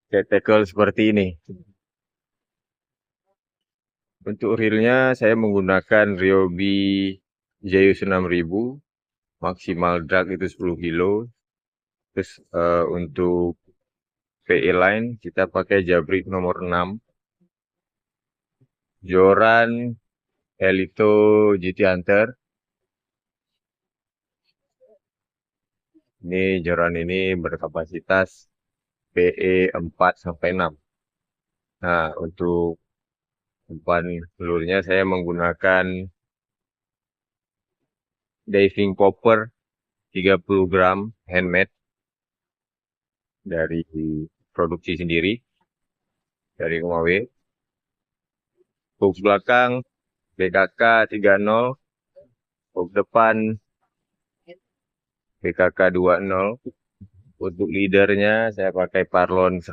kayak tackle seperti ini. Untuk reelnya saya menggunakan Ryobi Zeus 6000, maksimal drag itu 10 kilo. Terus untuk PE line kita pakai Jabrik nomor 6, Joran Elito GT Hunter. Ini joran ini berkapasitas PE 4 sampai 6. Nah, untuk umpan pelurnya saya menggunakan diving popper 30 gram handmade dari produksi sendiri dari Komawe. Box belakang BKK 30, box depan BKK 20. Untuk leadernya saya pakai Parlon 100.